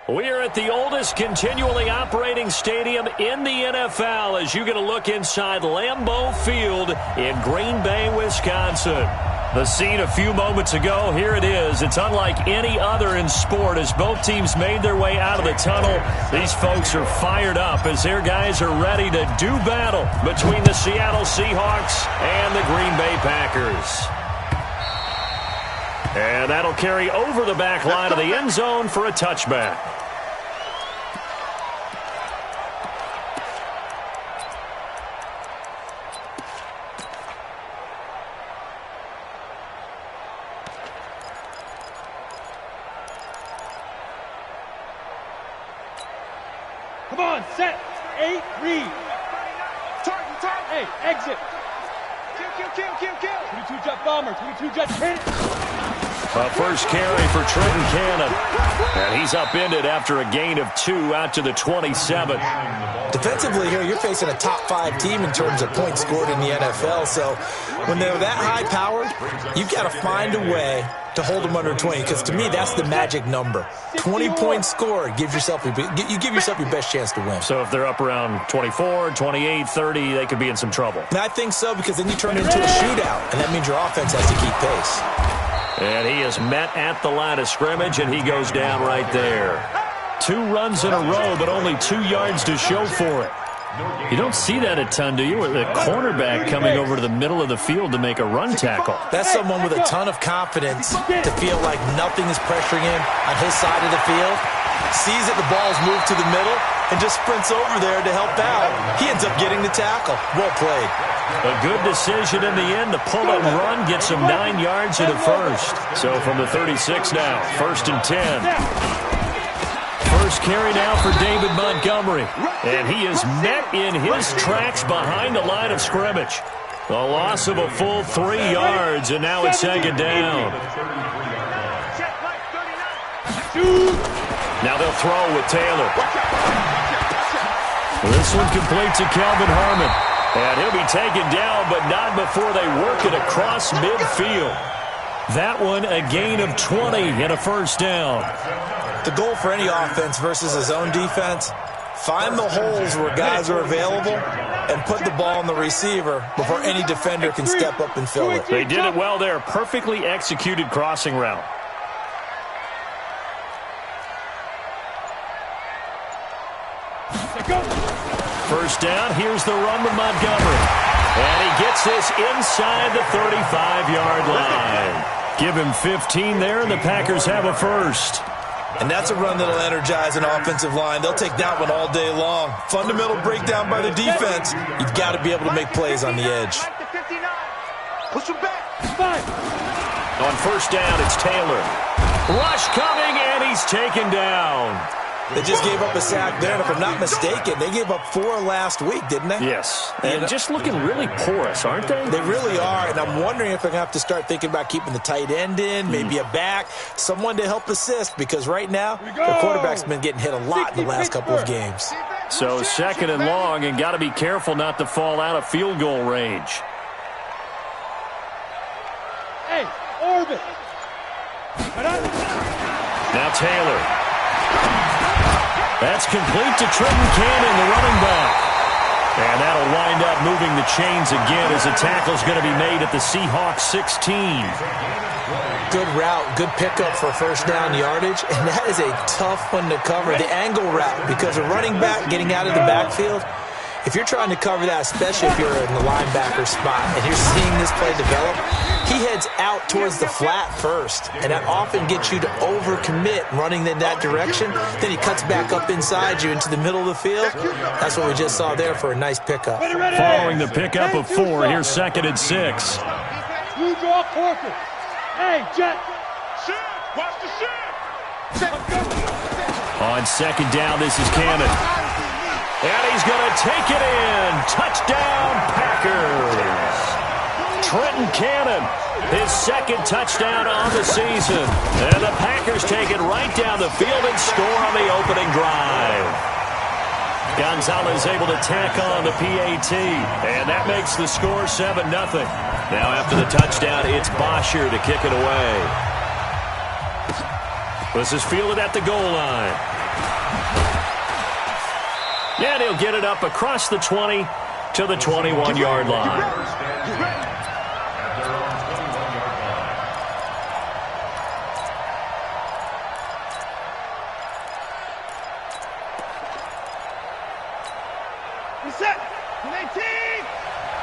We're at the oldest continually operating stadium in the NFL as you get a look inside Lambeau Field in Green Bay, Wisconsin. The scene a few moments ago, here it is. It's unlike any other in sport as both teams made their way out of the tunnel. These folks are fired up as their guys are ready to do battle between the Seattle Seahawks and the Green Bay Packers. And that'll carry over the back line of the end zone for a touchback. Come on, set, 8, read. Target. Hey, exit. Kill. 22 jet bomber, 22 jet hit. A first carry for Trenton Cannon. And he's upended after a gain of 2 out to the 27. Defensively here, you're facing a top 5 team in terms of points scored in the NFL. So when they're that high-powered, you've got to find a way to hold them under 20, because to me, that's the magic number. 20 points scored, you give yourself your best chance to win. So if they're up around 24, 28, 30, they could be in some trouble. And I think so, because then you turn it into a shootout, and that means your offense has to keep pace. And he is met at the line of scrimmage, and he goes down right there. 2 runs in a row, but only 2 yards to show for it. You don't see that a ton, do you? With a cornerback coming over to the middle of the field to make a run tackle. That's someone with a ton of confidence to feel like nothing is pressuring him on his side of the field. Sees that the ball's moved to the middle and just sprints over there to help out. He ends up getting the tackle. Well played. A good decision in the end to pull and run, gets him 9 yards in the first. So from the 36 now, 1st and 10. First carry now for David Montgomery. And he is met in his tracks behind the line of scrimmage. A loss of a full 3 yards, and now it's 2nd down. Now they'll throw with Taylor. This one complete to Kelvin Harmon. And he'll be taken down, but not before they work it across midfield. That one a gain of 20 and a first down. The goal for any offense versus a zone defense, find the holes where guys are available and put the ball on the receiver before any defender can step up and fill it. They did it well there. Perfectly executed crossing route. First down, here's the run with Montgomery. And he gets this inside the 35-yard line. Give him 15 there, and the Packers have a first. And that's a run that'll energize an offensive line. They'll take that one all day long. Fundamental breakdown by the defense. You've got to be able to make plays on the edge. Push him back. On first down, it's Taylor. Rush coming, and he's taken down. They just gave up a sack there, and if I'm not mistaken, they gave up 4 last week, didn't they? Yes, and just looking really porous, aren't they? They really are, and I'm wondering if they're going to have to start thinking about keeping the tight end in, maybe a back, someone to help assist, because right now, the quarterback's been getting hit a lot in the last couple of games. So 2nd and long, and got to be careful not to fall out of field goal range. Hey, orbit. Now Taylor. That's complete to Trenton Cannon, the running back. And that'll wind up moving the chains again as the tackle's going to be made at the Seahawks 16. Good route, good pickup for first down yardage, and that is a tough one to cover. The angle route, because a running back getting out of the backfield, if you're trying to cover that, especially if you're in the linebacker spot and you're seeing this play develop, he heads out towards the flat first, and that often gets you to overcommit running in that direction. Then he cuts back up inside you into the middle of the field. That's what we just saw there for a nice pickup. Following the pickup of 4, here's 2nd and 6. You draw quarter. Hey, Jet. Watch the shit. On 2nd down, this is Cannon. And he's going to take it in. Touchdown, Packers. Trenton Cannon, his 2nd touchdown on the season. And the Packers take it right down the field and score on the opening drive. Gonzalez able to tack on the PAT. And that makes the score 7-0. Now after the touchdown, it's Bosher to kick it away. This is fielded at the goal line. And he'll get it up across the 20 to the 21-yard line. Reset. 19.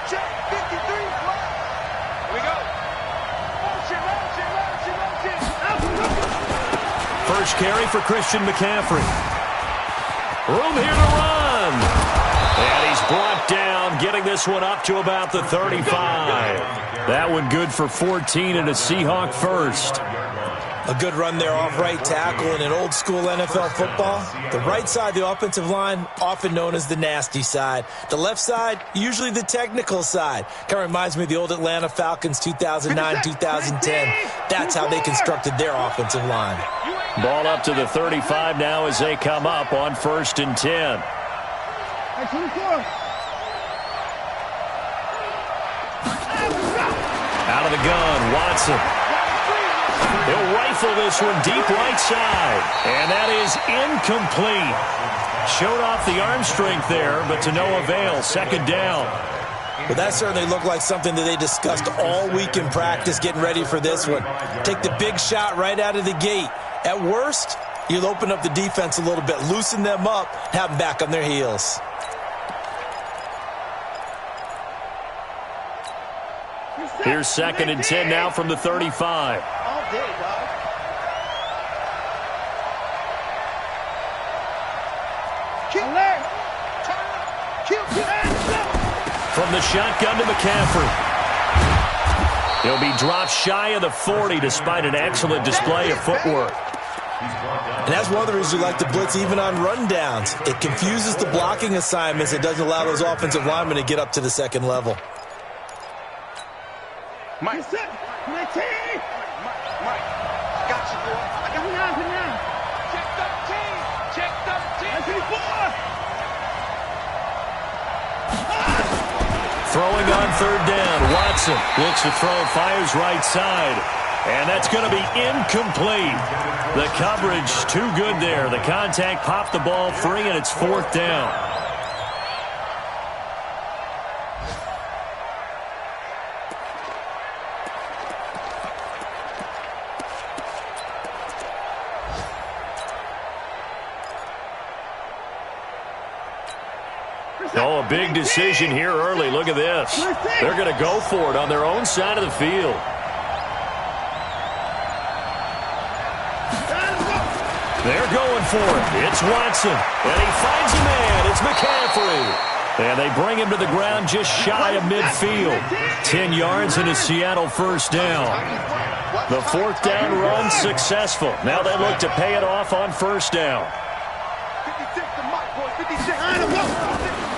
Check. 53. Here we go. Motion. First carry for Christian McCaffrey. Room here to run. And he's brought down, getting this one up to about the 35. That one good for 14 and a Seahawk first. A good run there off right tackle in an old-school NFL football. The right side of the offensive line, often known as the nasty side. The left side, usually the technical side. Kind of reminds me of the old Atlanta Falcons 2009-2010. That's how they constructed their offensive line. Ball up to the 35 now as they come up on 1st and 10. Out of the gun, Watson. He'll rifle this one deep right side. And that is incomplete. Showed off the arm strength there, but to no avail. 2nd down. Well, that certainly looked like something that they discussed all week in practice getting ready for this one. Take the big shot right out of the gate. At worst, you'll open up the defense a little bit, loosen them up, have them back on their heels. Here's 2nd and 10 now from the 35. From the shotgun to McCaffrey. He'll be dropped shy of the 40 despite an excellent display of footwork. And that's one of the reasons we like to blitz even on rundowns. It confuses the blocking assignments. It doesn't allow those offensive linemen to get up to the 2nd level. Mike. Mike. Got you, boy. I got you now. Check 13. Check 13. Throwing on 3rd down. Watson looks to throw, fires right side. And that's going to be incomplete. The coverage too good there. The contact popped the ball free, and it's 4th down. Oh, a big decision here early. Look at this. They're going to go for it on their own side of the field. They're going for it. It's Watson. And he finds a man. It's McCaffrey. And they bring him to the ground just shy of midfield. 10 yards and a Seattle 1st down. The 4th down run successful. Now they look to pay it off on 1st down.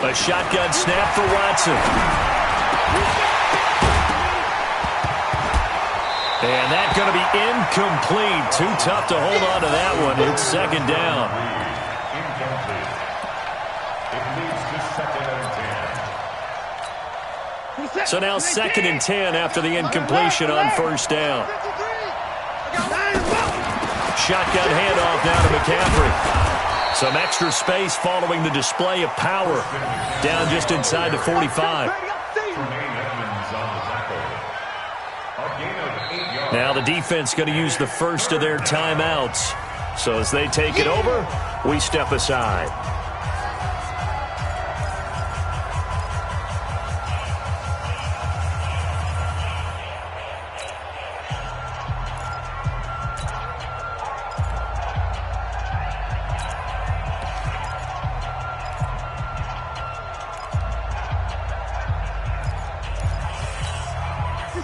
A shotgun snap for Watson. And that's going to be incomplete. Too tough to hold on to that one. It's 2nd down. So now 2nd and 10 after the incompletion on 1st down. Shotgun handoff now to McCaffrey. Some extra space following the display of power. Down just inside the 45. Now the defense going to use the first of their timeouts. So as they take it over, we step aside.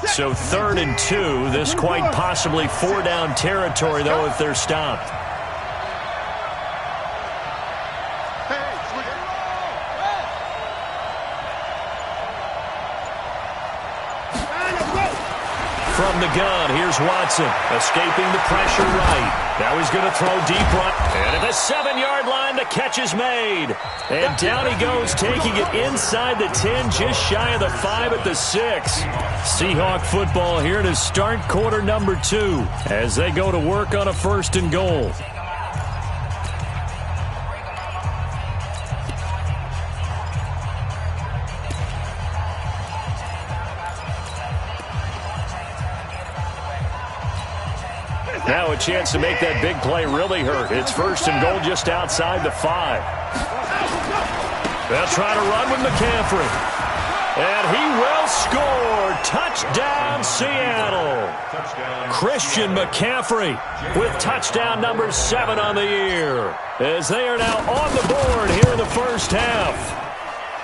So 3rd and 2. This quite possibly 4-down territory, though, if they're stopped. From the gun, here's Watson, escaping the pressure right. Now he's going to throw deep right. And at the 7-yard line, the catch is made. And down he goes, taking it inside the 10, just shy of the 5 at the 6. Seahawk football here to start quarter number 2 as they go to work on a 1st and goal. chance to make that big play really hurt. It's 1st and goal just outside the 5. They'll try to run with McCaffrey. And he will score. Touchdown, Seattle. Christian McCaffrey with touchdown number 7 on the year, as they are now on the board here in the first half.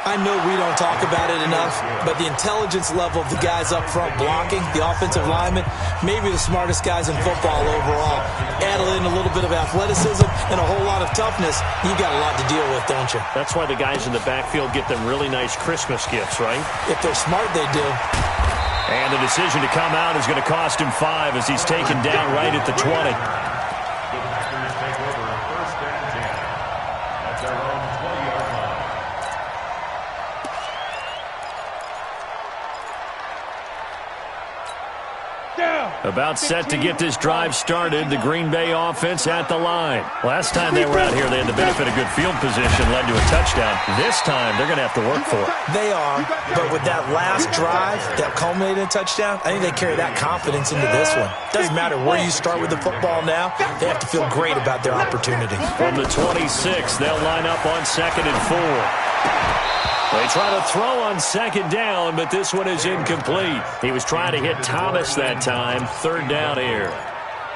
I know we don't talk about it enough, but the intelligence level of the guys up front blocking, the offensive linemen, maybe the smartest guys in football overall. Add in a little bit of athleticism and a whole lot of toughness, you got a lot to deal with, don't you? That's why the guys in the backfield get them really nice Christmas gifts, right? If they're smart, they do. And the decision to come out is going to cost him 5 as he's taken down right at the 20. About set to get this drive started, the Green Bay offense at the line. Last time they were out here, they had the benefit of good field position, led to a touchdown. This time, they're going to have to work for it. They are, but with that last drive that culminated in a touchdown, I think they carry that confidence into this one. Doesn't matter where you start with the football now, they have to feel great about their opportunity. From the 26, they'll line up on 2nd and 4. They try to throw on 2nd down, but this one is incomplete. He was trying to hit Thomas that time. 3rd down here.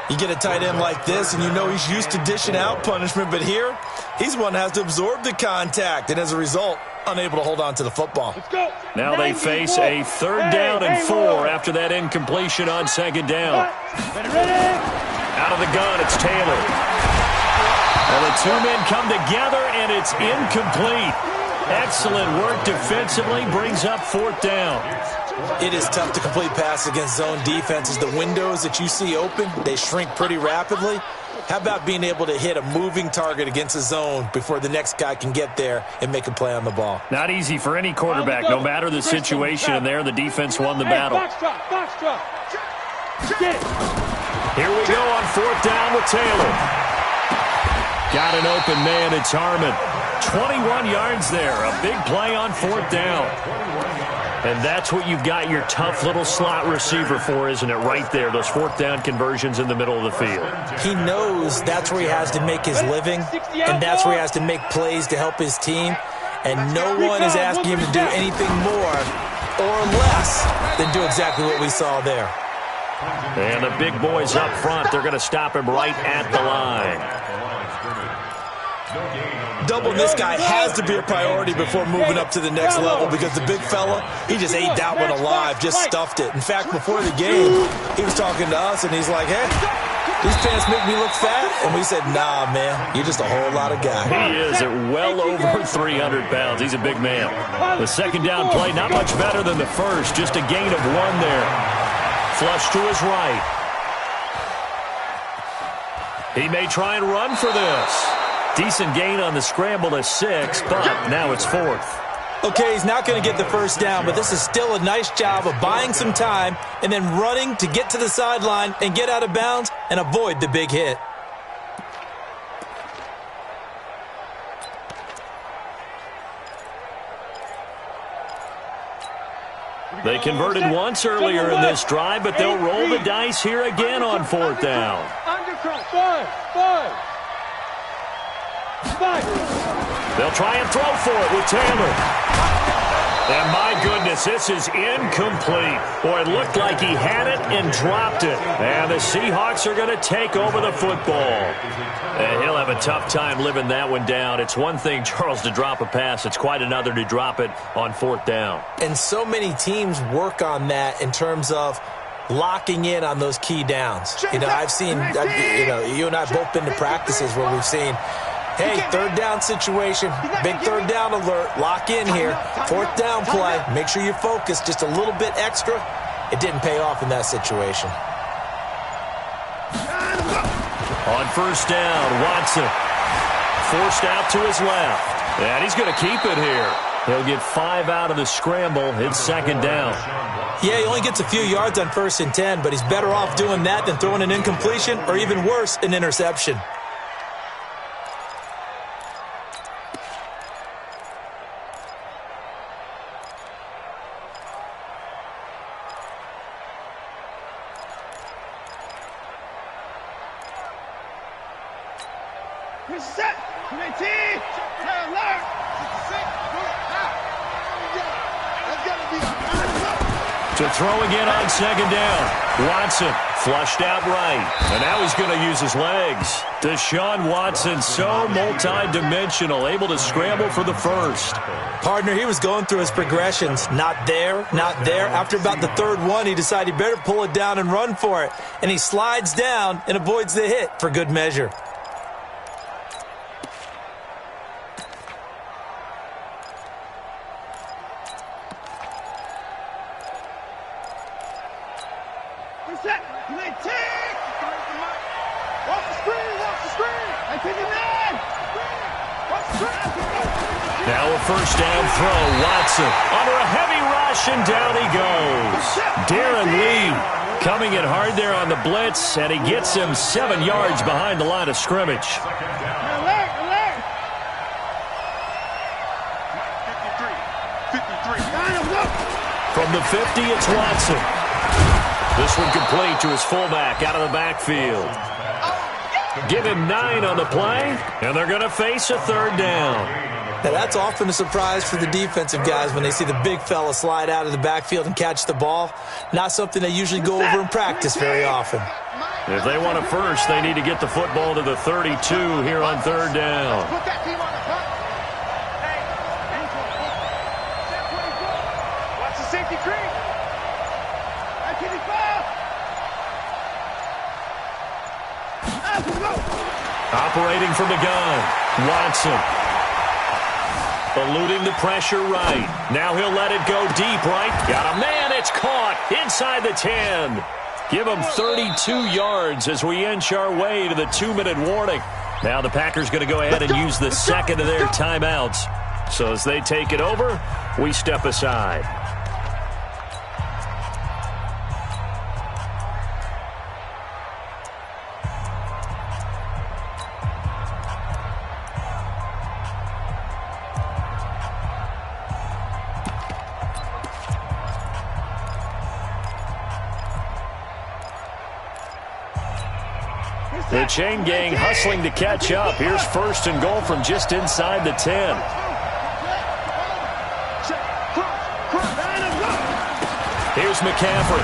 You get a tight end like this, and you know he's used to dishing out punishment, but here, he's one that has to absorb the contact, and as a result, unable to hold on to the football. Now they face a 3rd down and 4 after that incompletion on 2nd down. Out of the gun, it's Taylor. And the 2 men come together, and it's incomplete. Excellent work defensively, brings up 4th down. It is tough to complete passes against zone defenses. The windows that you see open, they shrink pretty rapidly. How about being able to hit a moving target against a zone before the next guy can get there and make a play on the ball? Not easy for any quarterback, no matter the situation, and there the defense won the battle. Here we go on 4th down with Taylor. Got an open man, it's Harmon. 21 yards there, a big play on 4th down. And that's what you've got your tough little slot receiver for, isn't it? Right there, those 4th down conversions in the middle of the field. He knows that's where he has to make his living, and that's where he has to make plays to help his team. And no one is asking him to do anything more or less than do exactly what we saw there. And the big boys up front, they're going to stop him right at the line. Doubling this guy has to be a priority before moving up to the next level, because the big fella, he just ate that one alive, just stuffed it. In fact, before the game, he was talking to us, and he's like, hey, these pants make me look fat? And we said, nah, man, you're just a whole lot of guy. He is at well over 300 pounds. He's a big man. The 2nd down play, not much better than the first, just a gain of 1 there. Flush to his right. He may try and run for this. Decent gain on the scramble to 6, but now it's 4th. Okay, he's not going to get the 1st down, but this is still a nice job of buying some time and then running to get to the sideline and get out of bounds and avoid the big hit. They converted once earlier in this drive, but they'll roll the dice here again on 4th down. They'll try and throw for it with Taylor. And my goodness, this is incomplete. Boy, it looked like he had it and dropped it. And the Seahawks are going to take over the football. And he'll have a tough time living that one down. It's one thing, Charles, to drop a pass. It's quite another to drop it on 4th down. And so many teams work on that in terms of locking in on those key downs. You know, I've seen, you and I have both been to practices where we've seen, hey, 3rd down situation, big 3rd down alert, lock in here, 4th down play, make sure you focus just a little bit extra. It didn't pay off in that situation. On 1st down, Watson forced out to his left, and he's going to keep it here. He'll get 5 out of the scramble. It's 2nd down. Yeah, he only gets a few yards on 1st and 10, but he's better off doing that than throwing an incompletion or even worse, an interception. Reset. 19. Play alert. To throw again on second down. Watson flushed out right. And now he's going to use his legs. Deshaun Watson, so multi-dimensional, able to scramble for the first. Partner, he was going through his progressions. Not there, not there. After about the third one, he decided he better pull it down and run for it. And he slides down and avoids the hit for good measure. Now a first down throw. Watson under a heavy rush, and down he goes. Darren Lee coming in hard there on the blitz, and he gets him 7 yards behind the line of scrimmage. Alert, alert. 53. From the 50, it's Watson. This one complete to his fullback out of the backfield. Give him 9 on the play, and they're going to face a third down. Now, that's often a surprise for the defensive guys when they see the big fella slide out of the backfield and catch the ball. Not something they usually go over in practice very often. If they want a first, they need to get the football to the 32 here on third down. Put that team on the punt. Watch the safety creep. Operating from the gun, Watson. Eluding the pressure right. Now he'll let it go deep right. Got a man, it's caught inside the 10. Give him 32 yards as we inch our way to the 2-minute warning. Now the Packers going to go ahead and use the second of their timeouts. So as they take it over, we step aside. The chain gang hustling to catch up. Here's first and goal from just inside the 10. Here's McCaffrey.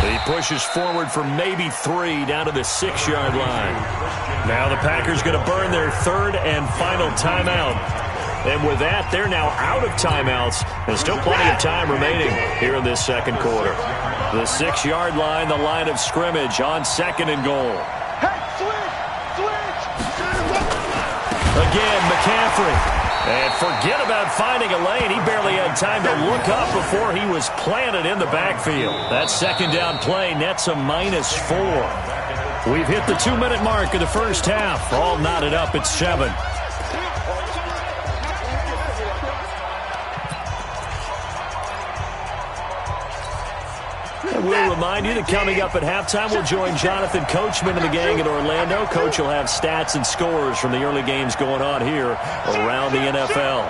He pushes forward for maybe 3 down to the 6-yard line. Now the Packers going to burn their third and final timeout. And with that, they're now out of timeouts and still plenty of time remaining here in this second quarter. The 6-yard line, the line of scrimmage on second and goal. Again, McCaffrey. And forget about finding a lane. He barely had time to look up before he was planted in the backfield. That second down play nets a -4. We've hit the 2-minute mark of the first half. All knotted up at 7. We'll remind you that coming up at halftime, we'll join Jonathan Coachman and the gang in Orlando. Coach will have stats and scores from the early games going on here around the NFL.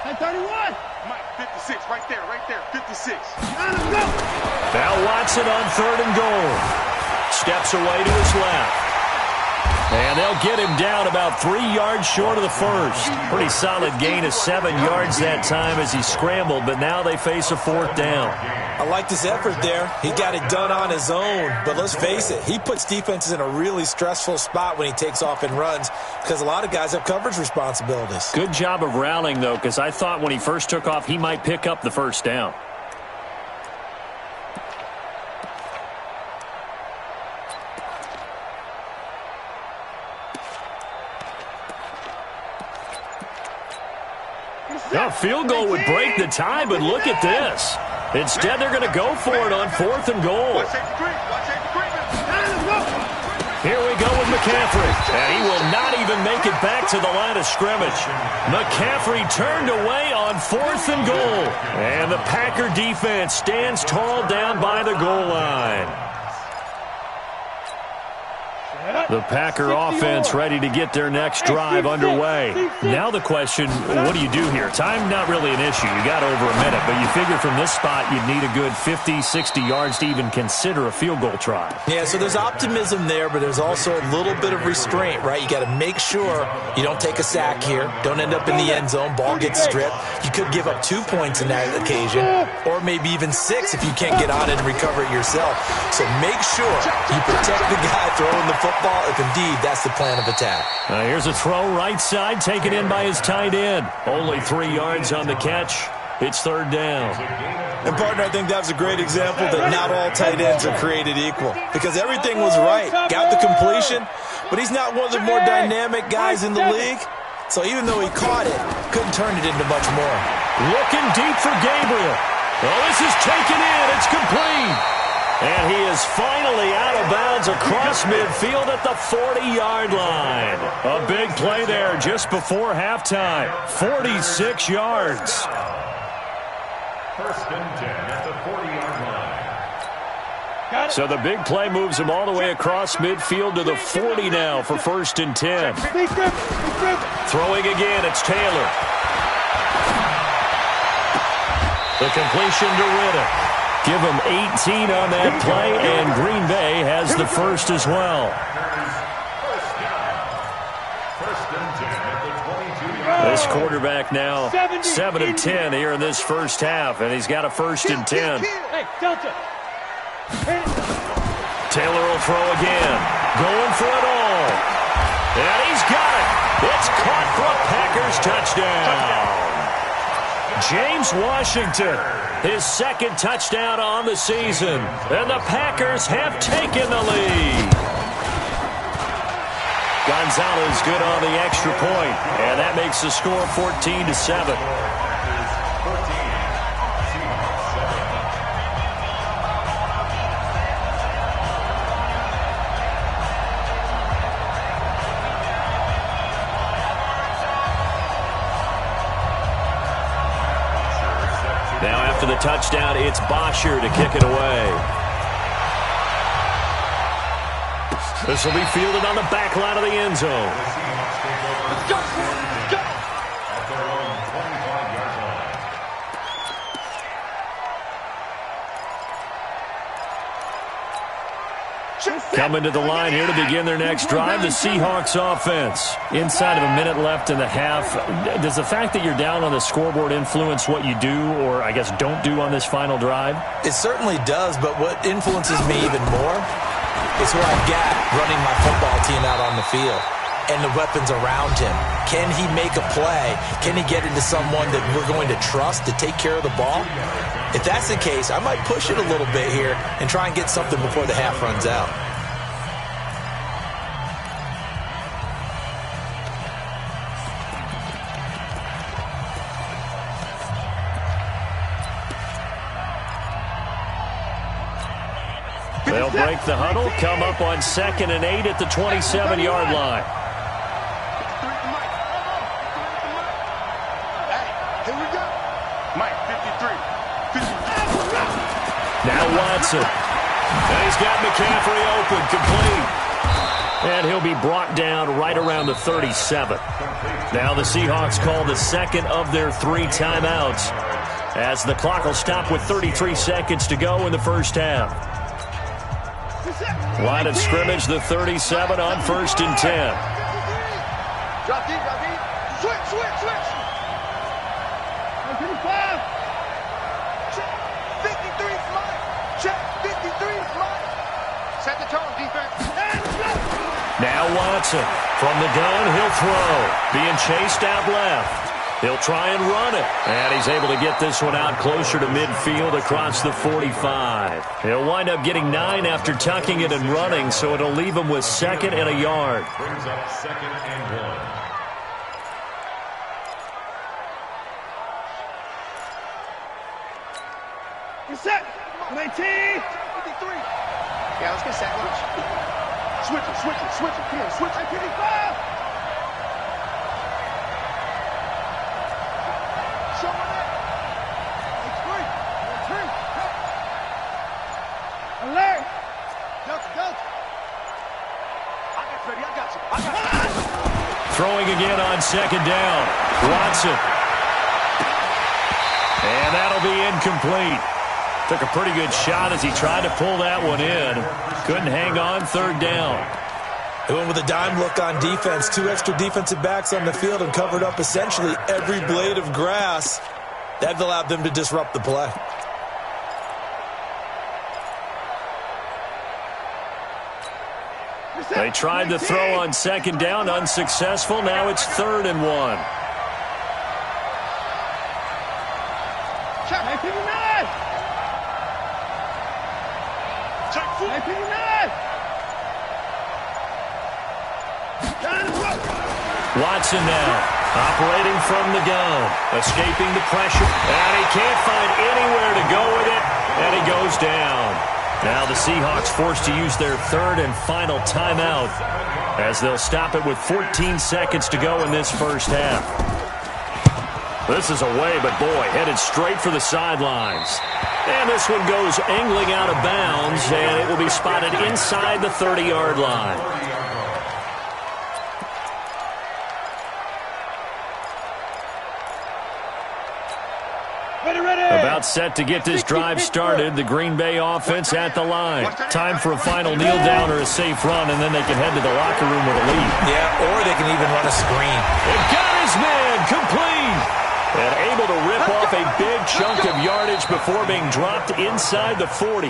At 31. Mike, 56, right there, 56. Now Watson on third and goal. Steps away to his left. And they'll get him down about 3 yards short of the first. Pretty solid gain of 7 yards that time as he scrambled, but now they face a fourth down. I liked his effort there. He got it done on his own. But let's face it, he puts defenses in a really stressful spot when he takes off and runs because a lot of guys have coverage responsibilities. Good job of rallying, though, because I thought when he first took off, he might pick up the first down. A field goal would break the tie, but look at this. Instead, they're going to go for it on fourth and goal. Here we go with McCaffrey. And he will not even make it back to the line of scrimmage. McCaffrey turned away on fourth and goal. And the Packer defense stands tall down by the goal line. The Packer offense ready to get their next drive underway. Now the question, what do you do here? Time not really an issue. You got over a minute, but you figure from this spot you'd need a good 50, 60 yards to even consider a field goal try. Yeah, so there's optimism there, but there's also a little bit of restraint, right? You got to make sure you don't take a sack here, don't end up in the end zone, ball gets stripped. You could give up 2 points in that occasion, or maybe even 6 if you can't get on it and recover it yourself. So make sure you protect the guy throwing the football if indeed that's the plan of attack. Here's a throw right side, taken in by his tight end. Only 3 yards on the catch. It's third down. And, partner, I think that's a great example that not all tight ends are created equal, because everything was right. Got the completion, but he's not one of the more dynamic guys in the league. So even though he caught it, couldn't turn it into much more. Looking deep for Gabriel. Oh, this is taken in. It's complete. And he is finally out of bounds across midfield at the 40-yard line. A big play there just before halftime. 46 yards. First and 10 at the 40-yard line. So the big play moves him all the way across midfield to the 40 now for first and 10. Throwing again, it's Taylor. The completion to Riddick. Give him 18 on that play, and Green Bay has the first as well. This quarterback now 7 of 10 here in this first half, and he's got a first and 10. Taylor will throw again, going for it all. And he's got it. It's caught for a Packers touchdown. James Washington, his second touchdown on the season. And the Packers have taken the lead. Gonzalez good on the extra point, and that makes the score 14-7. Now after the touchdown, it's Bosher to kick it away. This will be fielded on the back line of the end zone. Let's go! Let's go! At their own 25-yard line. Coming to the line here to begin their next drive, the Seahawks offense. Inside of a minute left in the half, does the fact that you're down on the scoreboard influence what you do, or I guess don't do on this final drive? It certainly does, but what influences me even more is who I've got running my football team out on the field and the weapons around him. Can he make a play? Can he get into someone that we're going to trust to take care of the ball? If that's the case, I might push it a little bit here and try and get something before the half runs out. They'll break the huddle, come up on 2nd and 8 at the 27-yard line. Here we go. Mike, 53. Now Watson. And he's got McCaffrey open, complete. And he'll be brought down right around the 37. Now the Seahawks call the second of their 3 timeouts, as the clock will stop with 33 seconds to go in the first half. Line of scrimmage, the 37 on 1st and 10. Drop deep, drop deep. Switch. 55. Check. 53 is mine. Check. 53 is mine. Set the tone, defense. Now Watson. From the gun, he'll throw. Being chased out left. He'll try and run it. And he's able to get this one out closer to midfield across the 45. He'll wind up getting 9 after tucking it and running, so it'll leave him with 2nd and a yard. Brings up 2nd and 1. Get set. 19. 53. Yeah, let's get set. Switch it. Come on, switch it. 55. Alert! Delta. again on second down. Watson. And that'll be incomplete. Took a pretty good shot as he tried to pull that one in. Couldn't hang on third down. They went with a dime look on defense. 2 extra defensive backs on the field and covered up essentially every blade of grass. That allowed them to disrupt the play. They tried to throw on second down, unsuccessful. Now it's 3rd and 1. Watson now, operating from the gun, escaping the pressure, and he can't find anywhere to go with it, and he goes down. Now the Seahawks forced to use their 3rd and final timeout as they'll stop it with 14 seconds to go in this first half. This is away, but boy, headed straight for the sidelines. And this one goes angling out of bounds, and it will be spotted inside the 30-yard line. About set to get this drive started. The Green Bay offense at the line. Time for a final kneel down or a safe run, and then they can head to the locker room with a lead. Yeah, or they can even run a screen. It got his man complete. And able to rip off a big chunk of yardage before being dropped inside the 40.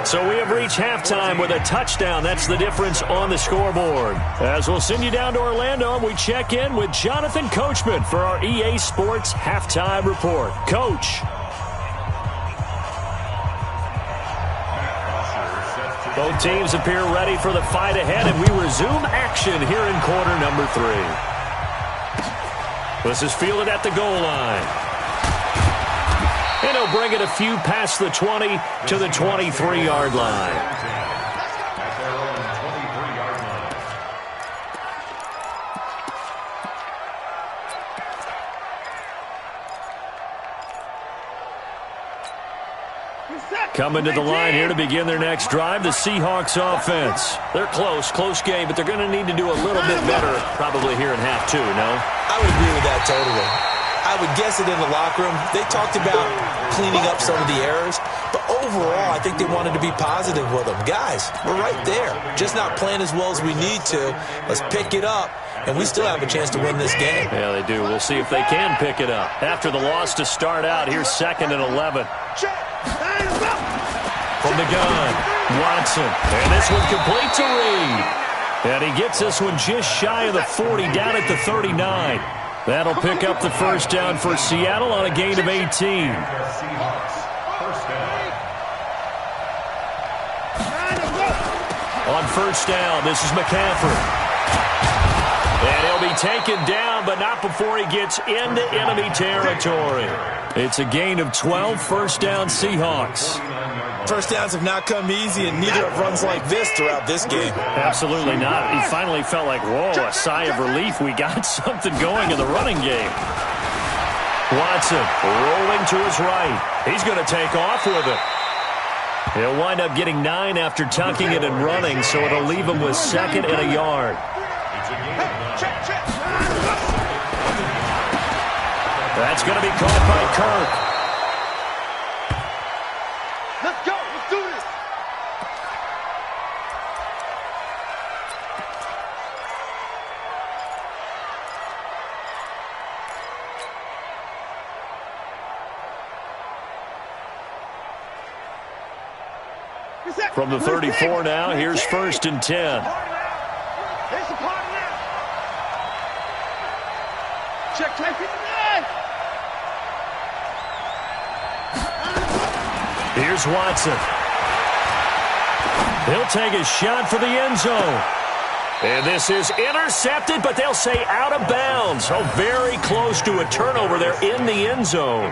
So we have reached halftime with a touchdown. That's the difference on the scoreboard. As we'll send you down to Orlando, we check in with Jonathan Coachman for our EA Sports Halftime Report. Coach. Both teams appear ready for the fight ahead, and we resume action here in quarter number 3. This is fielded at the goal line. And he'll bring it a few past the 20 to the 23-yard line. Coming to the line here to begin their next drive, the Seahawks offense. They're close game, but they're going to need to do a little bit better probably here in half 2, no? I would agree with that totally. I would guess it in the locker room. They talked about cleaning up some of the errors, but overall, I think they wanted to be positive with them. Guys, we're right there. Just not playing as well as we need to. Let's pick it up, and we still have a chance to win this game. Yeah, they do. We'll see if they can pick it up. After the loss to start out, here's 2nd and 11. From the gun, Watson. And this one complete to Reed. And he gets this one just shy of the 40, down at the 39. That'll pick up the first down for Seattle on a gain of 18. On first down, this is McCaffrey. And he'll be taken down, but not before he gets into enemy territory. It's a gain of 12, first down Seahawks. First downs have not come easy, and neither have runs like this throughout this game. Absolutely not. He finally felt like, whoa, a sigh of relief. We got something going in the running game. Watson rolling to his right. He's going to take off with it. He'll wind up getting 9 after tucking it and running, so it'll leave him with 2nd and a yard. That's going to be caught by Kirk. Let's go. Let's do this. From the 34 now, here's 1st and 10. It's a party now. Check 59. Here's Watson. He'll take a shot for the end zone. And this is intercepted, but they'll say out of bounds. Oh, very close to a turnover there in the end zone.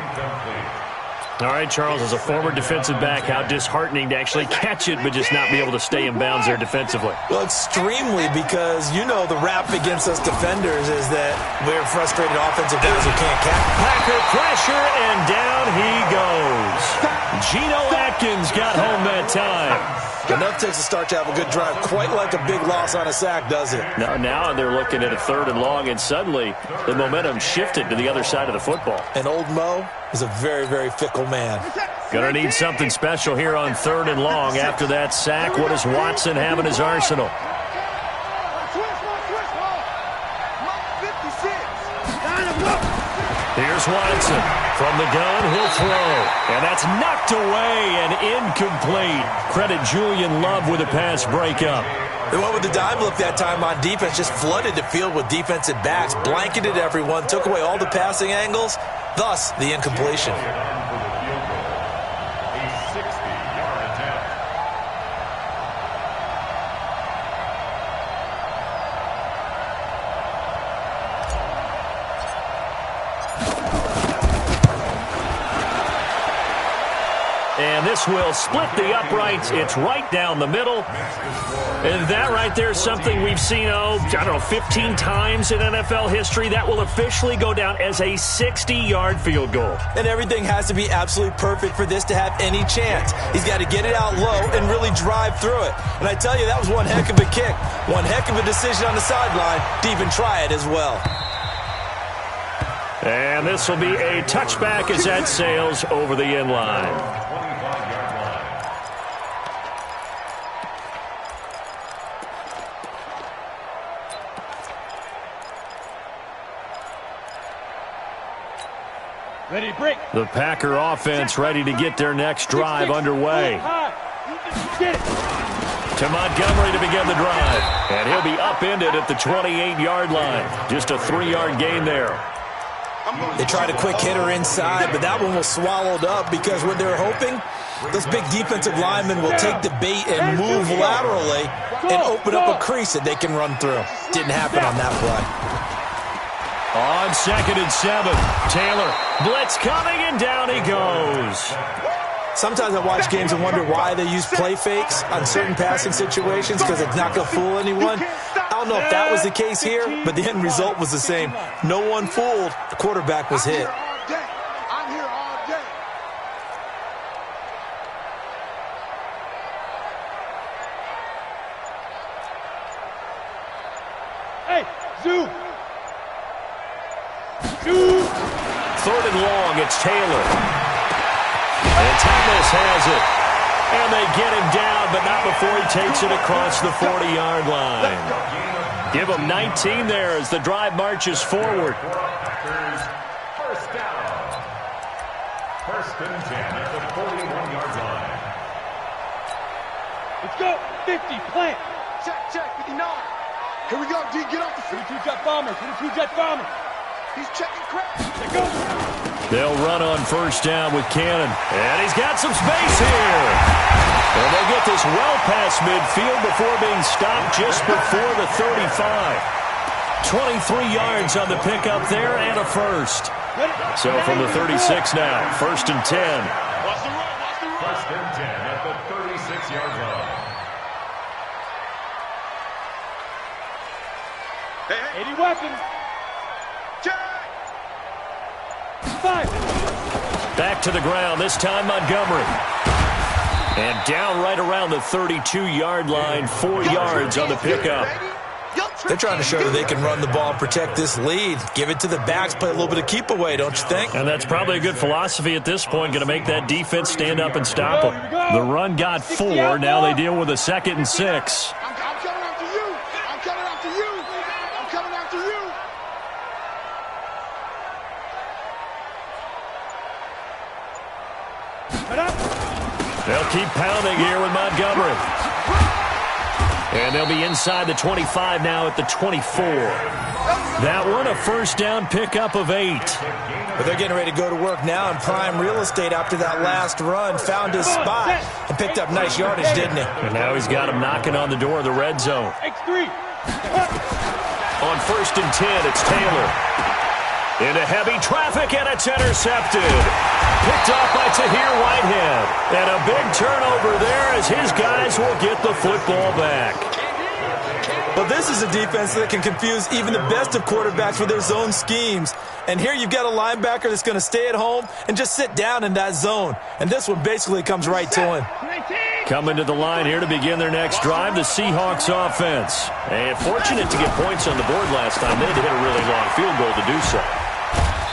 All right, Charles, as a former defensive back, how disheartening to actually catch it but just not be able to stay in bounds there defensively. Well, extremely, because you know the rap against us defenders is that we're frustrated offensive guys who can't catch. Packer pressure, and down he goes. Geno Atkins got home that time. Enough takes to start to have a good drive. Quite like a big loss on a sack, does it? Now they're looking at a 3rd and long, and suddenly the momentum shifted to the other side of the football. And old Mo is a very, very fickle man. Gonna need something special here on 3rd and long. After that sack, what does Watson have in his arsenal? Here's Watson. From the gun, he'll throw. And that's knocked away and incomplete. Credit Julian Love with a pass breakup. They went with the dime look that time on defense, just flooded the field with defensive backs, blanketed everyone, took away all the passing angles, thus the incompletion. And this will split the uprights. It's right down the middle. And that right there is something we've seen, 15 times in NFL history. That will officially go down as a 60-yard field goal. And everything has to be absolutely perfect for this to have any chance. He's got to get it out low and really drive through it. And I tell you, that was one heck of a kick. One heck of a decision on the sideline to even try it as well. And this will be a touchback as that sails over the end line. Ready, break. The Packer offense ready to get their next drive underway. Get it. To Montgomery to begin the drive. And he'll be upended at the 28-yard line. Just a 3-yard gain there. They tried a quick hitter inside, but that one was swallowed up because what they're hoping, those big defensive linemen will take the bait and move laterally and open up a crease that they can run through. Didn't happen on that play. On 2nd and 7, Taylor, blitz coming, and down he goes. Sometimes I watch games and wonder why they use play fakes on certain passing situations because it's not going to fool anyone. I don't know if that was the case here, but the end result was the same. No one fooled. The quarterback was hit. I'm here all day. Hey, zoom. 3rd and long, it's Taylor. And Thomas has it. And they get him down, but not before he takes it across the 40-yard line. Give him 19 there as the drive marches forward. First down. 1st and 10 at the 41-yard line. Let's go. 50, plant. Check, 59. Here we go, D, get off the field. 22 jet bomber, 22 jet bomber. He's checking crap. Let go. They'll run on 1st down with Cannon. And he's got some space here. And they'll get this well past midfield before being stopped just before the 35. 23 yards on the pickup there and a first. So from the 36 now, 1st and 10. Watch the run, watch the run. 1st and 10 at the 36-yard line. Hey, 80 weapons. check. 5. Back to the ground, this time Montgomery. And down right around the 32-yard line, 4 yards on the pickup. They're trying to show that they can run the ball, protect this lead. Give it to the backs, play a little bit of keep away, don't you think? And that's probably a good philosophy at this point, going to make that defense stand up and stop them. The run got 4, now they deal with a 2nd and 6. I'm coming after you. I'm coming after you. I'm coming after you. They'll keep pounding here with Montgomery. And they'll be inside the 25 now at the 24. That one a 1st down pickup of 8. But they're getting ready to go to work now in prime real estate after that last run. Found his spot and picked up nice yardage, didn't he? And now he's got him knocking on the door of the red zone. X3. On 1st and 10, it's Taylor. Into heavy traffic, and it's intercepted. Picked off by Tahir Whitehead. And a big turnover there as his guys will get the football back. But this is a defense that can confuse even the best of quarterbacks with their zone schemes. And here you've got a linebacker that's going to stay at home and just sit down in that zone. And this one basically comes right to him. 19. Coming to the line here to begin their next drive, the Seahawks offense. And fortunate to get points on the board last time. They had to hit a really long field goal to do so.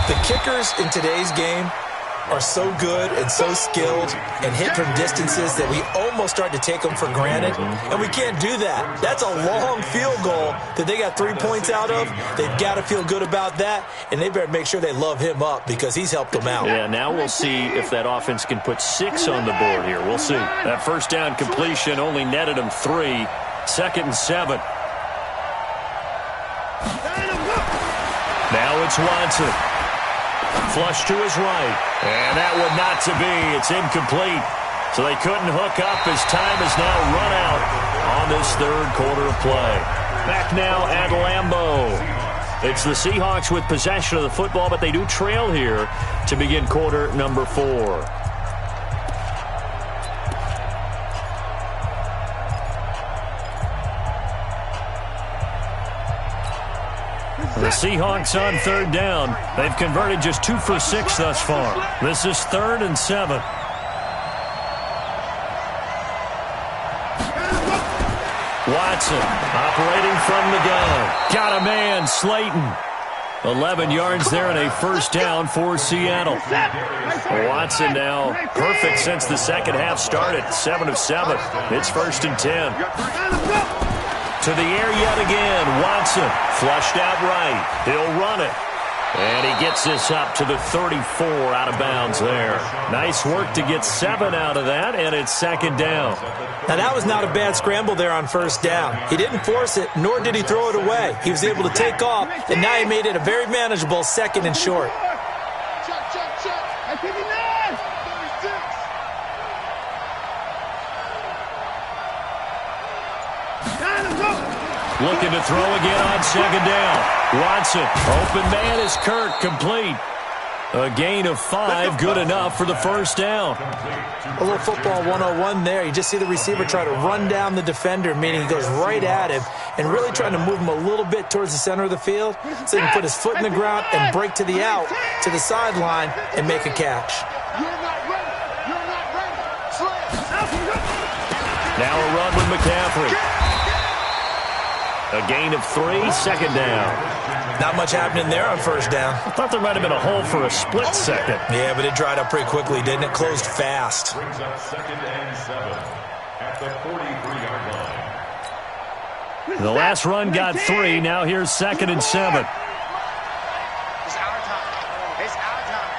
The kickers in today's game are so good and so skilled and hit from distances that we almost start to take them for granted. And we can't do that. That's a long field goal that they got 3 points out of. They've got to feel good about that, and they better make sure they love him up because he's helped them out. Yeah, now we'll see if that offense can put 6 on the board here. We'll see. That first down completion only netted them 3. 2nd and 7. Now it's Watson. Flush to his right. And that one not to be. It's incomplete. So they couldn't hook up as time has now run out on this third quarter of play. Back now at Lambeau. It's the Seahawks with possession of the football, but they do trail here to begin quarter number 4. The Seahawks on third down. They've converted just 2 for 6 thus far. This is 3rd and 7. Watson operating from the gun. Got a man, Slayton. 11 yards there and a first down for Seattle. Watson now perfect since the second half started. 7 of 7. It's 1st and 10. To the air yet again. Watson flushed out right. He'll run it. And he gets this up to the 34 out of bounds there. Nice work to get 7 out of that, and it's 2nd down. Now, that was not a bad scramble there on first down. He didn't force it, nor did he throw it away. He was able to take off, and now he made it a very manageable 2nd and short. Looking to throw again on 2nd down. Watson, open man is Kirk, complete. A gain of 5, good enough for the first down. A little football 101 there. You just see the receiver try to run down the defender, meaning he goes right at him and really trying to move him a little bit towards the center of the field so he can put his foot in the ground and break to the out, to the sideline, and make a catch. Now a run with McCaffrey. A gain of 3, 2nd down. Not much happening there on first down. I thought there might have been a hole for a split second. Yeah, but it dried up pretty quickly, didn't it? Closed fast. Brings up 2nd and 7 at the 43-yard line. The last run got 3. Now here's 2nd and 7. It's our time. It's our time.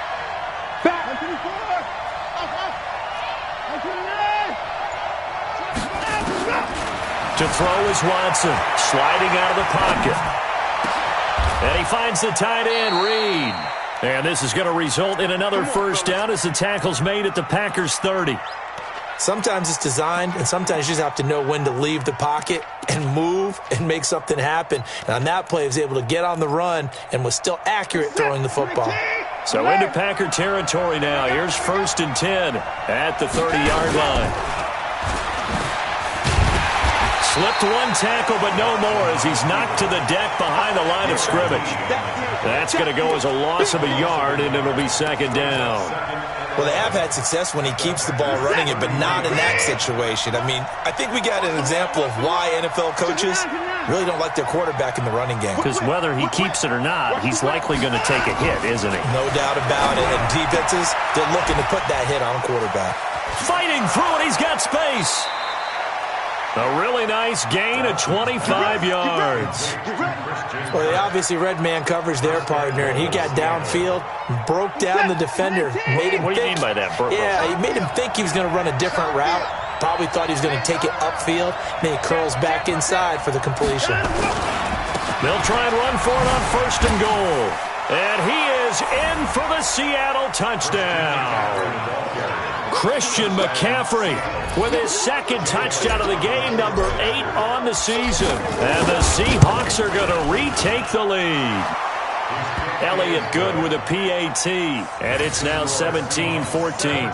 To throw is Watson, sliding out of the pocket. And he finds the tight end, Reed. And this is going to result in another first down as the tackle's made at the Packers' 30. Sometimes it's designed, and sometimes you just have to know when to leave the pocket and move and make something happen. And on that play, he was able to get on the run and was still accurate throwing the football. So into Packer territory now. Here's 1st and 10 at the 30-yard line. Slipped one tackle, but no more as he's knocked to the deck behind the line of scrimmage. That's going to go as a loss of a yard, and it'll be 2nd down. Well, they have had success when he keeps the ball running it, but not in that situation. I mean, I think we got an example of why NFL coaches really don't like their quarterback in the running game. Because whether he keeps it or not, he's likely going to take a hit, isn't he? No doubt about it. And defenses, they're looking to put that hit on a quarterback. Fighting through it, he's got space. A really nice gain of 25 yards. Well, they obviously read man coverage their partner, and he got downfield, broke down the defender, made him What do you mean by that, Burko? Yeah, he made him think he was going to run a different route. Probably thought he was going to take it upfield. Then he curls back inside for the completion. They'll try and run for it on 1st and goal. And he is in for the Seattle touchdown. Christian McCaffrey with his 2nd touchdown of the game, number 8 on the season. And the Seahawks are going to retake the lead. Elliott good with a PAT, and it's now 17-14.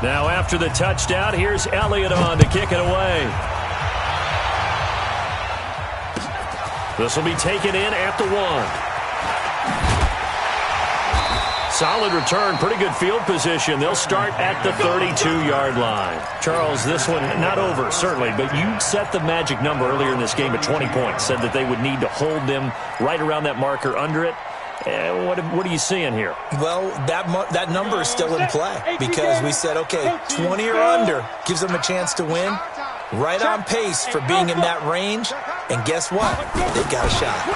Now after the touchdown, here's Elliott on to kick it away. This will be taken in at the 1. Solid return, pretty good field position. They'll start at the 32-yard line. Charles, this one not over, certainly, but you set the magic number earlier in this game at 20 points, said that they would need to hold them right around that marker under it. What are you seeing here? Well, that number is still in play because we said, okay, 20 or under gives them a chance to win. Right on pace for being in that range. And guess what? They've got a shot.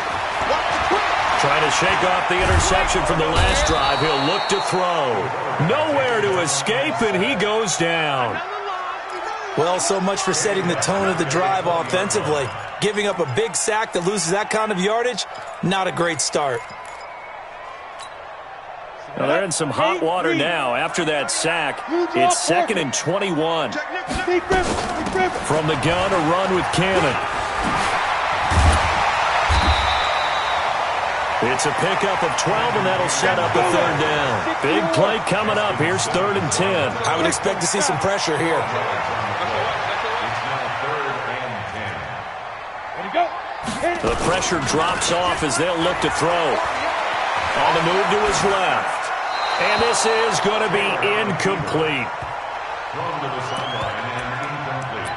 Trying to shake off the interception from the last drive. He'll look to throw. Nowhere to escape, and he goes down. Well, so much for setting the tone of the drive offensively. Giving up a big sack that loses that kind of yardage, not a great start. Well, they're in some hot water now. After that sack, it's 2nd and 21. From the gun, a run with Cannon. It's a pickup of 12, and that'll set up a 3rd down. Big play coming up. Here's 3rd and 10. I would expect to see some pressure here. The pressure drops off as they'll look to throw. On the move to his left. And this is going to be incomplete. Thrown to the sideline and incomplete.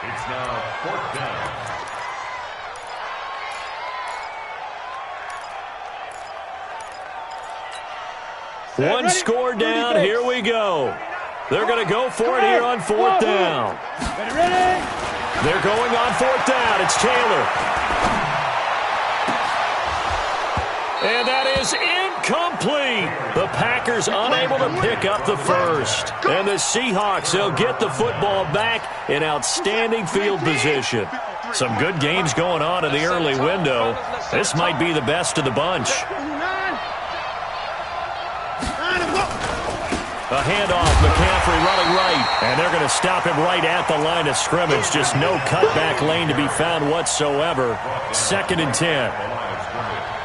It's now 4th down. One score down. Here we go. They're going to go for it here on 4th down. They're going on 4th down. It's Taylor. And that is incomplete. The Packers unable to pick up the first. And the Seahawks, they'll get the football back in outstanding field position. Some good games going on in the early window. This might be the best of the bunch. A handoff, McCaffrey running right. And they're going to stop him right at the line of scrimmage. Just no cutback lane to be found whatsoever. 2nd and 10.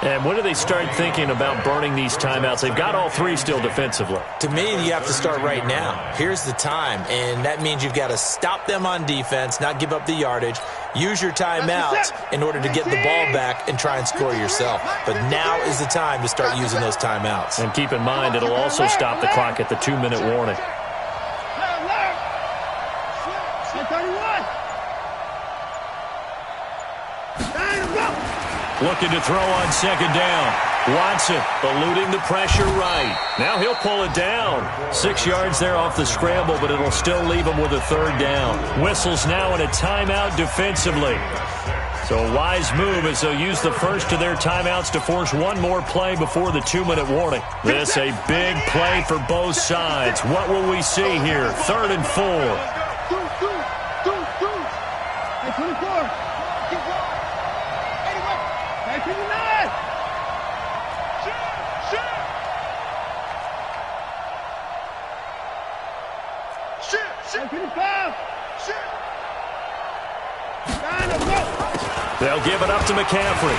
And when do they start thinking about burning these timeouts? They've got all 3 still defensively. To me, you have to start right now. Here's the time, and that means you've got to stop them on defense, not give up the yardage, use your timeouts in order to get the ball back and try and score yourself. But now is the time to start using those timeouts. And keep in mind, it'll also stop the clock at the 2-minute warning. Looking to throw on 2nd down. Watson eluding the pressure right. Now he'll pull it down. 6 yards there off the scramble, but it'll still leave him with a 3rd down. Whistles now in a timeout defensively. So a wise move as they'll use the first of their timeouts to force one more play before the 2-minute warning. This a big play for both sides. What will we see here? 3rd and 4. They'll give it up to McCaffrey.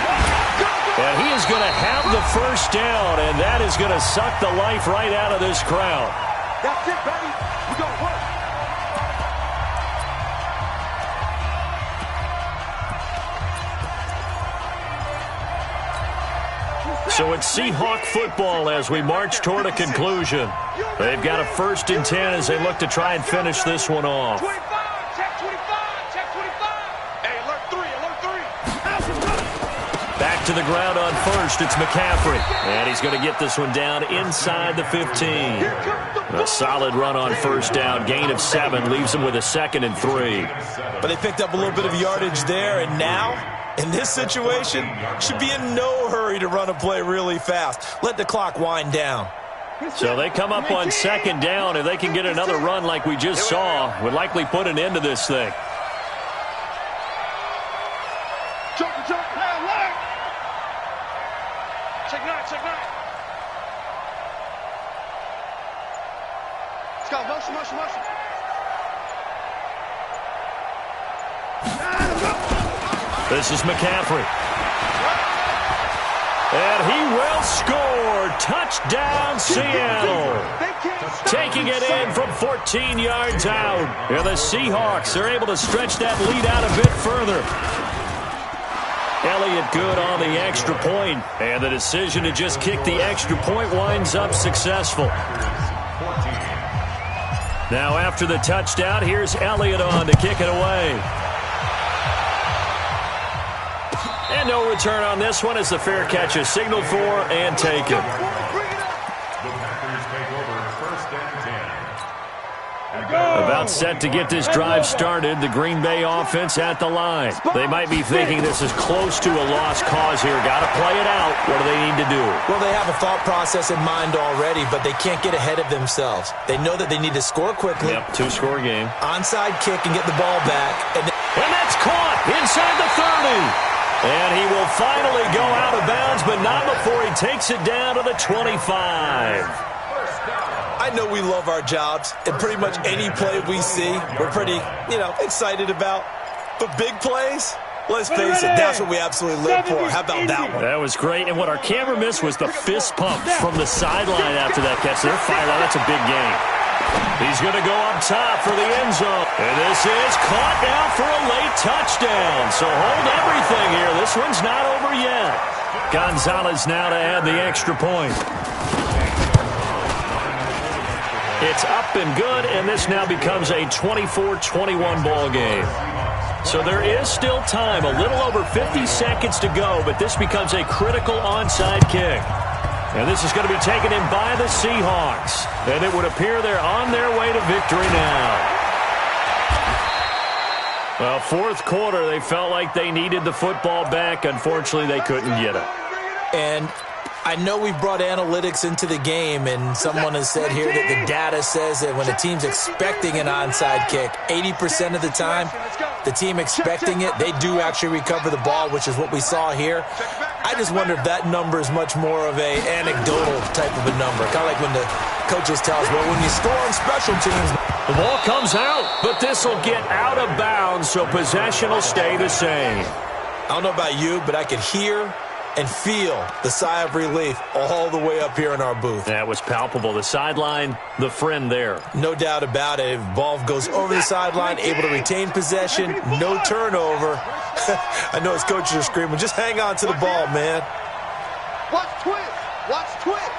And he is going to have the first down, and that is going to suck the life right out of this crowd. That's it, baby. We're going to work. So it's Seahawk football as we march toward a conclusion. They've got a 1st and 10 as they look to try and finish this one off. 25, check 25, check 25. Hey, alert 3, alert 3. Back to the ground on 1st, it's McCaffrey. And he's going to get this one down inside the 15. A solid run on 1st down, gain of 7, leaves him with a 2nd and 3. But they picked up a little bit of yardage there, and now, in this situation, should be in no hurry to run a play really fast. Let the clock wind down. So they come up on 2nd down. If they can get another run like we just saw, would likely put an end to this thing. Check 9, check 9. Let's go, motion, motion, motion. This is McCaffrey. And he will score. Touchdown, Seattle. Taking it in from 14 yards out. And the Seahawks are able to stretch that lead out a bit further. Elliott good on the extra point, and the decision to just kick the extra point winds up successful. Now after the touchdown, here's Elliott on to kick it away. And no return on this one as the fair catch is signaled for and taken. About set to get this drive started, the Green Bay offense at the line. They might be thinking this is close to a lost cause here. Got to play it out. What do they need to do? Well, they have a thought process in mind already, but they can't get ahead of themselves. They know that they need to score quickly. Yep, two-score game. Onside kick and get the ball back. And that's caught inside the 30. And he will finally go out of bounds, but not before he takes it down to the 25. I know we love our jobs, and pretty much any play we see, we're pretty, excited about. But big plays, let's face it, that's what we absolutely live for. How about that one? That was great, and what our camera missed was the fist pump from the sideline after that catch. They're fired out. That's a big game. He's going to go up top for the end zone. And this is caught now for a late touchdown. So hold everything here. This one's not over yet. Gonzalez now to add the extra point. It's up and good, and this now becomes a 24-21 ball game. So there is still time, a little over 50 seconds to go, but this becomes a critical onside kick. And this is going to be taken in by the Seahawks. And it would appear they're on their way to victory now. Well, fourth quarter, they felt like they needed the football back. Unfortunately, they couldn't get it. And I know we've brought analytics into the game, and someone has said here that the data says that when a team's expecting an onside kick, 80% of the time, the team expecting it, they do actually recover the ball, which is what we saw here. I just wonder if that number is much more of a anecdotal type of a number. Kind of like when the coaches tell us, well, when you score on special teams. The ball comes out, but this will get out of bounds, so possession will stay the same. I don't know about you, but I could hear and feel the sigh of relief all the way up here in our booth. That was palpable. The sideline, the friend there. No doubt about it. If ball goes over the sideline, able to retain possession, no turnover. I know his coaches are screaming, just hang on to the ball, man. Watch twist. Watch twist.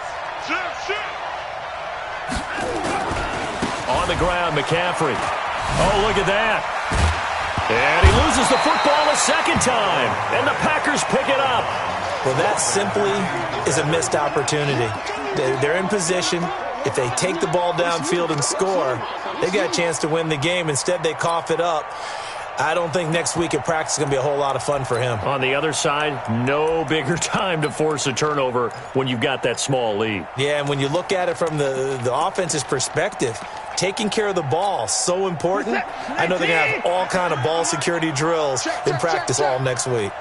On the ground, McCaffrey. Oh, look at that. And he loses the football a second time. And the Packers pick it up. Well, that simply is a missed opportunity. They're in position. If they take the ball downfield and score, they got a chance to win the game. Instead, they cough it up. I don't think next week at practice is going to be a whole lot of fun for him. On the other side, no bigger time to force a turnover when you've got that small lead. Yeah, and when you look at it from the offense's perspective, taking care of the ball, so important. I know they're going to have all kind of ball security drills in practice all next week.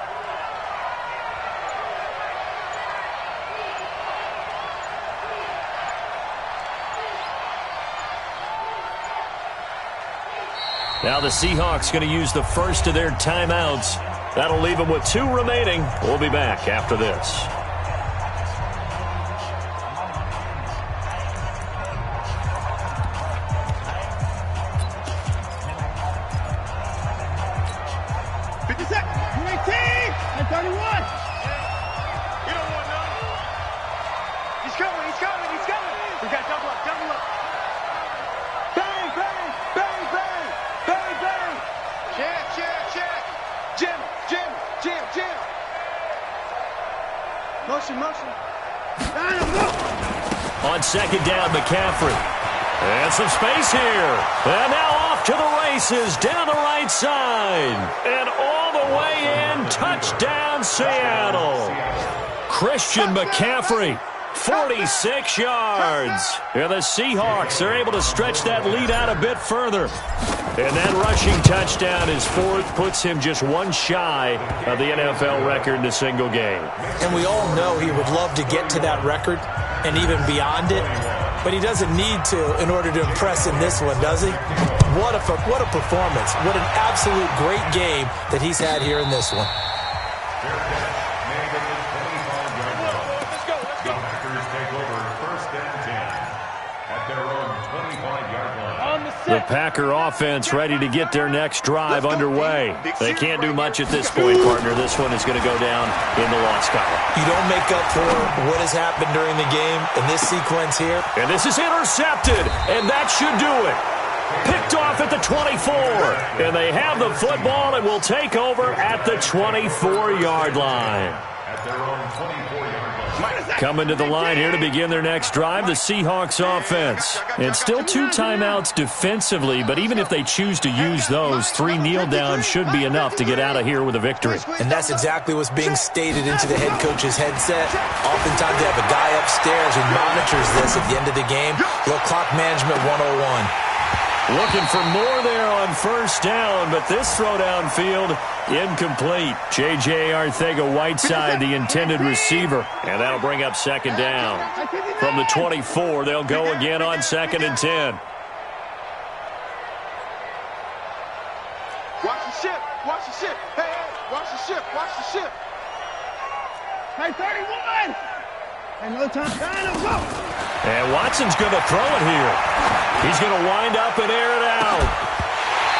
Now the Seahawks going to use the first of their timeouts. That'll leave them with 2 remaining. We'll be back after this. On second down, McCaffrey. And some space here. And now off to the races down the right side. And all the way in. Touchdown, Seattle. Christian McCaffrey. 46 yards. And the Seahawks are able to stretch that lead out a bit further. And that rushing touchdown is 4th, puts him just 1 shy of the NFL record in a single game. And we all know he would love to get to that record and even beyond it, but he doesn't need to in order to impress in this one, does he? What a performance. What an absolute great game that he's had here in this one. at their own 25-yard line. The Packer offense ready to get their next drive underway. They can't do much at this point, partner. This one is going to go down in the loss column. You don't make up for what has happened during the game in this sequence here. And this is intercepted, and that should do it. Picked off at the 24, and they have the football and will take over at the 24-yard line. At their own 24-yard line. Coming to the line here to begin their next drive, the Seahawks offense. And still 2 timeouts defensively, but even if they choose to use those, 3 kneel downs should be enough to get out of here with a victory. And that's exactly what's being stated into the head coach's headset. Oftentimes they have a guy upstairs who monitors this at the end of the game. Little clock management 101. Looking for more there on first down, but this throw downfield incomplete. J.J. Arcega-Whiteside, the intended receiver. And that'll bring up second down. From the 24, they'll go again on 2nd and 10. Watch the ship. Watch the ship. Hey, watch the ship. Watch the ship. Hey, 31. And no time. Go. And Watson's going to throw it here. He's going to wind up and air it out.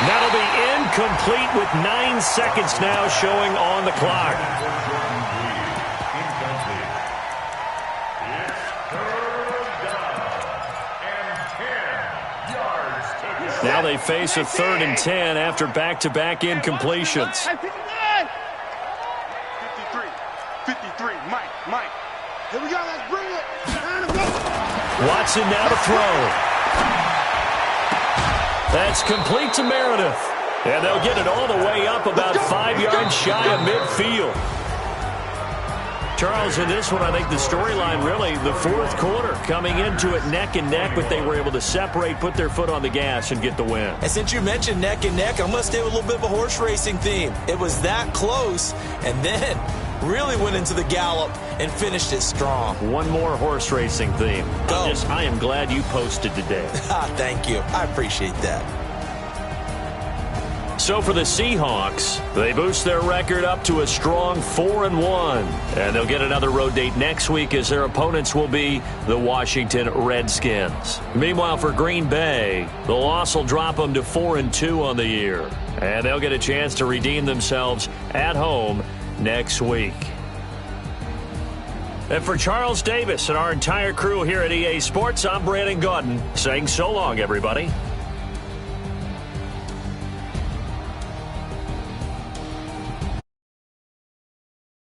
That'll be incomplete with 9 seconds now showing on the clock. Incomplete. It's 3rd down and 10 yards to go. Now they face a 3rd and 10 after back-to-back incompletions. Hey, 59. 53. Mike. Here we go. Let's bring it. Watson now to throw. That's complete to Meredith. And they'll get it all the way up about 5 yards shy of midfield. Charles, in this one, I think the storyline really, the 4th quarter, coming into it neck and neck, but they were able to separate, put their foot on the gas, and get the win. And since you mentioned neck and neck, I'm going to stay with a little bit of a horse racing theme. It was that close, and then really went into the gallop and finished it strong. One more horse racing theme. Go. I am glad you posted today. Thank you. I appreciate that. So for the Seahawks, they boost their record up to a strong 4-1. And they'll get another road date next week as their opponents will be the Washington Redskins. Meanwhile, for Green Bay, the loss will drop them to 4-2 on the year. And they'll get a chance to redeem themselves at home next week. And for Charles Davis and our entire crew here at EA Sports, I'm Brandon Gaudin saying so long, everybody.